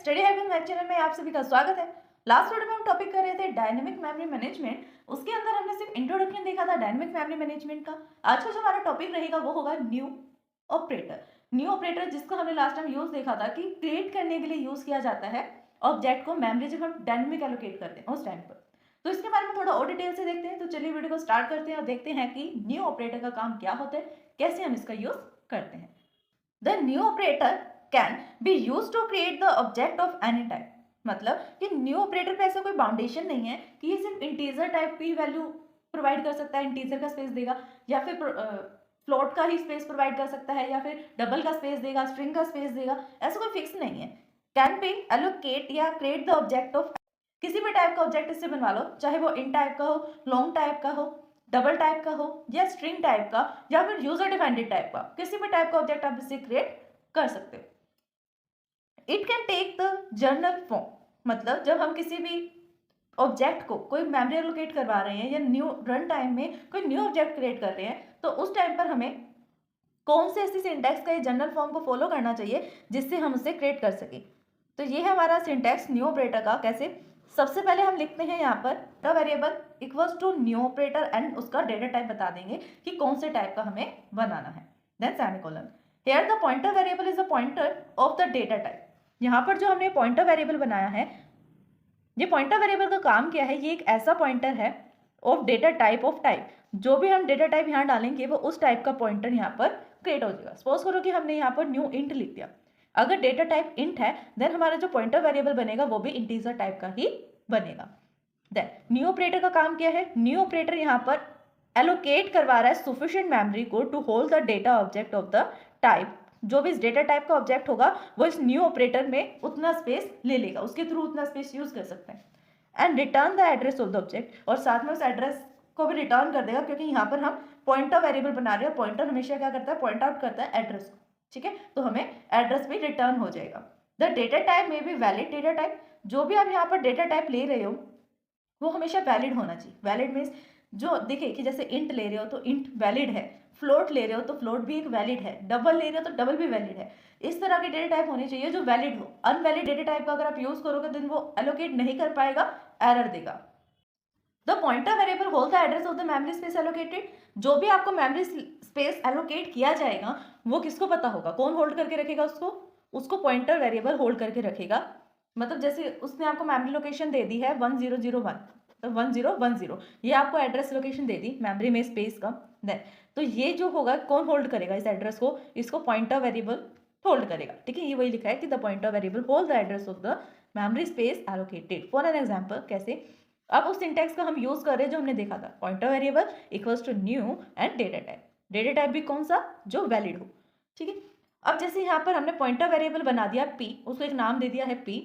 Study habit math channel में आप सभी का स्वागत है। लास्ट वीडियो में हम टॉपिक कर रहे थे डायनेमिक मेमोरी मैनेजमेंट। उसके अंदर हमने सिर्फ इंट्रोडक्शन देखा था डायनेमिक मेमोरी मैनेजमेंट का। आज का जो हमारा टॉपिक रहेगा वो होगा न्यू ऑपरेटर। न्यू ऑपरेटर जिसको हमने लास्ट टाइम यूज देखा था कि क्रिएट करने के लिए यूज किया जाता है ऑब्जेक्ट को मेमोरी जब हम डायनेमिक एलोकेट करते हैं उस टाइम पर। तो इसके बारे में थोड़ा और डिटेल से देखते हैं। तो चलिए वीडियो को स्टार्ट करते हैं और देखते हैं कि न्यू ऑपरेटर का काम क्या होता है, कैसे हम इसका यूज करते हैं। The new operator can be use to create the object of any type. मतलब कि न्यू ऑपरेटर पे ऐसा कोई बाउंडेशन नहीं है कि ये सिर्फ इंटीजर टाइप की वैल्यू प्रोवाइड कर सकता है, इंटीजर का स्पेस देगा, या फिर फ्लोट का ही स्पेस प्रोवाइड कर सकता है, या फिर डबल का स्पेस देगा, स्ट्रिंग का स्पेस देगा। ऐसा कोई फिक्स नहीं है। कैन बी एलोकेट या क्रिएट द ऑब्जेक्ट ऑफ किसी भी टाइप का ऑब्जेक्ट इससे बनवा लो, चाहे वो इन टाइप का हो, लॉन्ग टाइप का हो, डबल टाइप का हो, या स्ट्रिंग टाइप का, या फिर यूजर डिफाइंड टाइप का। किसी भी टाइप का ऑब्जेक्ट आप इससे क्रिएट कर सकते हो। It can take the general form. मतलब जब हम किसी भी ऑब्जेक्ट को कोई मेमोरी एलोकेट करवा रहे हैं या न्यू रन टाइम में कोई न्यू ऑब्जेक्ट क्रिएट कर रहे हैं, तो उस टाइम पर हमें कौन से ऐसी सिंटैक्स का ये जनरल फॉर्म को फॉलो करना चाहिए जिससे हम उसे क्रिएट कर सके। तो ये है हमारा सिंटैक्स न्यू ऑपरेटर का। कैसे? सबसे पहले हम लिखते हैं यहाँ पर the variable equals to new operator and उसका डेटा टाइप बता देंगे कि कौन से टाइप का हमें बनाना है। Then semicolon. Here the pointer variable is the pointer of the data type. यहाँ पर जो हमने पॉइंटर वेरिएबल बनाया है, ये पॉइंटर वेरिएबल का काम क्या है? ये एक ऐसा पॉइंटर है of data type of type. जो भी हम डेटा टाइप यहाँ डालेंगे वो उस टाइप का पॉइंटर यहाँ पर क्रिएट हो जाएगा। सपोज करो कि हमने यहाँ पर न्यू इंट लिख दिया। अगर डेटा टाइप इंट है देन हमारा जो पॉइंटर वेरिएबल बनेगा वो भी इंटीजर टाइप का ही बनेगा। देन न्यू ऑपरेटर का काम क्या है? न्यू ऑपरेटर यहाँ पर एलोकेट करवा रहा है सफिशिएंट मेमोरी को to hold the data object of the type. जो भी इस डेटा टाइप का ऑब्जेक्ट होगा वो इस न्यू ऑपरेटर में उतना स्पेस ले लेगा, उसके थ्रू उतना स्पेस यूज कर सकते हैं। And return the address of the object, और साथ में उस एड्रेस को भी रिटर्न कर देगा, क्योंकि यहाँ पर हम पॉइंटर वेरिएबल बना रहे हैं। पॉइंटर हमेशा क्या करता है? पॉइंट आउट करता है एड्रेस को। ठीक है, तो हमें एड्रेस भी रिटर्न हो जाएगा। द डेटा टाइप में भी वैलिड डेटा टाइप। जो भी आप यहाँ पर डेटा टाइप ले रहे हो वो हमेशा वैलिड होना चाहिए। वैलिड मीन्स जो देखिए कि जैसे इंट ले रहे हो तो इंट वैलिड है, फ्लोट ले रहे हो तो फ्लोट भी एक वैलिड है, डबल ले रहे हो तो डबल भी वैलिड है। इस तरह के डेटा टाइप होने चाहिए जो वैलिड हो। अनवैलिड डेटा टाइप का अगर आप यूज करोगे तो वो एलोकेट नहीं कर पाएगा, एरर देगा। The pointer variable hold the address of the memory space allocated. जो भी आपको मेमोरी स्पेस एलोकेट किया जाएगा वो किसको पता होगा? कौन होल्ड करके रखेगा उसको? उसको पॉइंटर वेरिएबल होल्ड करके रखेगा। मतलब जैसे उसने आपको मेमोरी लोकेशन दे दी है 1001, तो 1010 ये आपको एड्रेस लोकेशन दे दी मेमोरी में स्पेस का। देन तो ये जो होगा कौन होल्ड करेगा इस एड्रेस को? इसको पॉइंटर वेरिएबल होल्ड करेगा। ठीक है, ये वही लिखा है कि the pointer variable hold the address of the memory space allocated. For an example, कैसे? अब उस सिंटैक्स का हम यूज कर रहे हैं जो हमने देखा था, pointer variable equals to new and data type. Data type भी कौन सा? जो वैलिड हो। ठीक है, अब जैसे यहाँ पर हमने पॉइंटर वेरिएबल बना दिया p, उसको एक नाम दे दिया है p,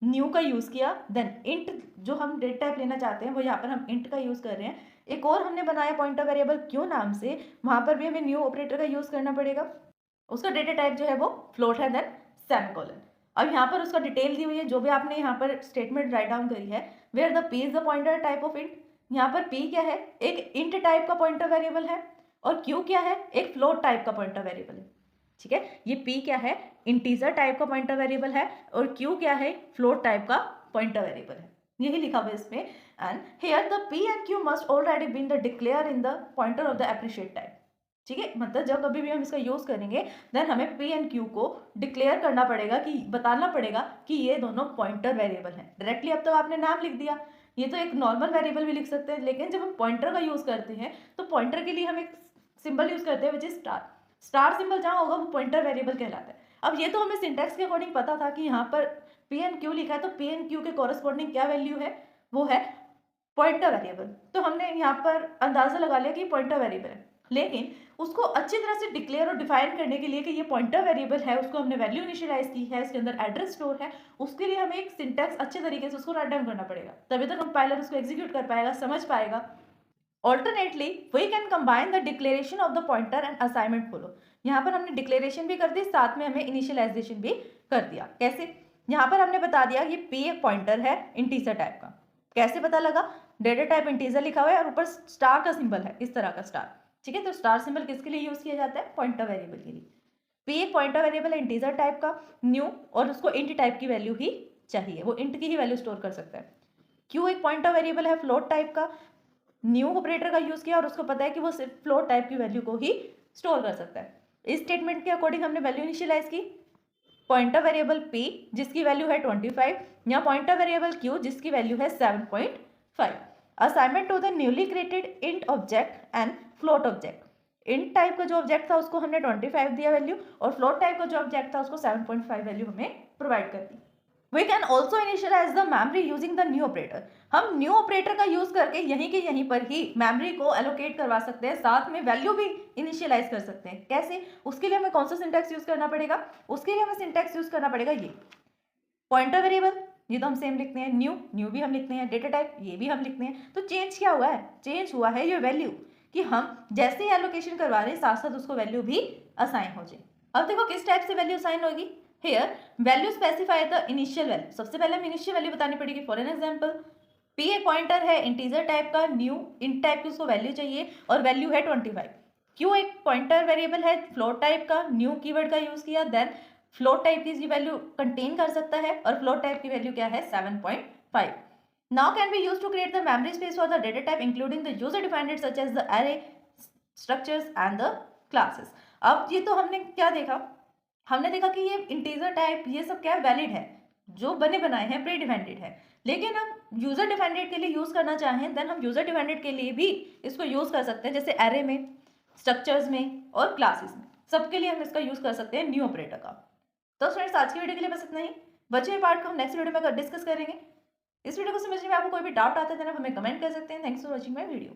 न्यू का यूज किया। देन इंट जो हम डेटा टाइप लेना चाहते हैं वो यहाँ पर हम इंट का यूज कर रहे हैं। एक और हमने बनाया पॉइंटर वेरिएबल क्यू नाम से, वहां पर भी हमें न्यू ऑपरेटर का यूज करना पड़ेगा। उसका डेटा टाइप जो है वो फ्लोट है। Then semicolon. अब यहाँ पर उसका डिटेल दी हुई है जो भी आपने यहाँ पर स्टेटमेंट राइट डाउन करी है। Where the p is the pointer type of int. यहाँ पर p क्या है? एक इंट टाइप का पॉइंटर वेरिएबल है, और q क्या है? एक फ्लोट टाइप का पॉइंटर वेरिएबल है। ठीक है, ये p क्या है? इंटीजर टाइप का पॉइंटर वेरिएबल है, और q क्या है? फ्लोट टाइप का पॉइंटर वेरिएबल है। यही लिखा हुआ है इसमें। And here the p and q must already been the declare in the pointer of the appreciate type. ठीक है, मतलब जब कभी भी हम इसका यूज करेंगे देन हमें p एंड q को डिक्लेयर करना पड़ेगा, कि बताना पड़ेगा कि ये दोनों पॉइंटर वेरिएबल हैं। डायरेक्टली अब तो आपने नाम लिख दिया, ये तो एक नॉर्मल वेरिएबल भी लिख सकते हैं, लेकिन जब हम पॉइंटर का यूज करते हैं तो पॉइंटर के लिए हम एक सिंबल यूज करते हैं which is star. Star symbol जहाँ होगा वो पॉइंटर वेरिएबल कहलाता है। अब ये तो हमें सिंटैक्स के अकॉर्डिंग पता था कि यहाँ पर p एंड q लिखा है, तो p एंड q के कॉरेस्पॉन्डिंग क्या वैल्यू है? वो है पॉइंटर वेरिएबल। तो हमने यहाँ पर अंदाजा लगा लिया कि पॉइंटर वेरिएबल है, लेकिन उसको अच्छी तरह से डिक्लेयर और डिफाइन करने के लिए कि ये पॉइंटर वेरिएबल है, उसको हमने वैल्यू इनिशियलाइज की है, इसके अंदर एड्रेस स्टोर है, उसके लिए हमें एक सिंटैक्स अच्छे तरीके से उसको राइट डाउन करना पड़ेगा, तभी तो कंपाइलर उसको एग्जीक्यूट कर पाएगा, समझ पाएगा। Alternately we can combine the declaration of the pointer and assignment follow. यहाँ पर हमने डिक्लेरेशन भी कर दी, साथ में हमें इनिशियलाइजेशन भी कर दिया। कैसे? यहाँ पर हमने बता दिया ये p एक पॉइंटर है इंटीजर टाइप का। कैसे पता लगा? डेटा टाइप इंटीजर लिखा हुआ है और ऊपर स्टार का सिंबल है, इस तरह का स्टार। ठीक है, तो स्टार सिंबल किसके लिए यूज किया जाता है? पॉइंटर वेरिएबल के लिए। p एक पॉइंटर वेरिएबल है इंटीजर टाइप का न्यू, और उसको इंट टाइप की वैल्यू ही चाहिए, वो इंट की ही वैल्यू स्टोर कर सकता है। q एक पॉइंटर वेरिएबल है फ्लोट टाइप का, न्यू ऑपरेटर का यूज किया और उसको पता है कि वो सिर्फ फ्लोट टाइप की वैल्यू को ही स्टोर कर सकता है। इस स्टेटमेंट के अकॉर्डिंग हमने वैल्यू इनिशियलाइज की, पॉइंटर वेरिएबल p जिसकी वैल्यू है 25 या पॉइंटर वेरिएबल q जिसकी वैल्यू है 7.5। Assignment to the newly created int object and float object. Int type का जो ऑब्जेक्ट था उसको हमने 25 दिया वैल्यू, और फ्लोट टाइप का जो ऑब्जेक्ट था उसको 7.5 वैल्यू हमें प्रोवाइड कर दी। We can also initialize the memory using the new operator। हम न्यू ऑपरेटर का यूज करके यहीं के यहीं पर ही मेमोरी को एलोकेट करवा सकते हैं, साथ में वैल्यू भी इनिशियलाइज कर सकते हैं। कैसे? उसके लिए हमें कौन सा सिंटैक्स यूज करना पड़ेगा? उसके लिए हमें सिंटैक्स यूज करना पड़ेगा ये पॉइंटर वेरिएबल, ये तो हम सेम लिखते हैं, न्यू भी हम लिखते हैं, डेटा टाइप ये भी हम लिखते हैं। तो चेंज क्या हुआ है? चेंज हुआ है ये वैल्यू, कि हम जैसे ही एलोकेशन करवा रहे हैं साथ साथ उसको वैल्यू भी असाइन हो जाए। अब देखो किस टाइप से वैल्यू असाइन होगी। Here value specify the initial value. सबसे पहले हमें इनिशियल वैल्यू बतानी पड़ेगी। फॉर एन एग्जांपल p एक पॉइंटर है इंटीजर टाइप का, न्यू इंट टाइप की उसको वैल्यू चाहिए और वैल्यू है 25। q एक पॉइंटर वेरिएबल है फ्लोट टाइप का, न्यू कीवर्ड का यूज किया, देन फ्लोट टाइप की वैल्यू कंटेन कर सकता है और फ्लोट टाइप की वैल्यू क्या है 7.5। Now can be used to create the memory space for the data type including the user defined such as the array, structures and the classes। अब ये तो हमने क्या देखा? हमने देखा कि ये इंटीजर टाइप ये सब क्या है? वैलिड है, जो बने बनाए हैं, प्री डिफाइंडेड है। लेकिन हम यूजर डिफाइंडेड के लिए यूज करना चाहें देन हम यूजर डिफाइंडेड के लिए भी इसको यूज कर सकते हैं, जैसे एरे में, स्ट्रक्चर्स में और क्लासेस में, सबके लिए हम इसका यूज कर सकते हैं न्यू ऑपरेटर का। तो फ्रेंड्स आज की वीडियो के लिए बस इतना ही। बचे हुए पार्ट को हम नेक्स्ट वीडियो में डिस्कस करेंगे। इस वीडियो को समझने में आपको कोई भी डाउट आता है तो आप हमें कमेंट कर सकते हैं। Thanks for watching my video.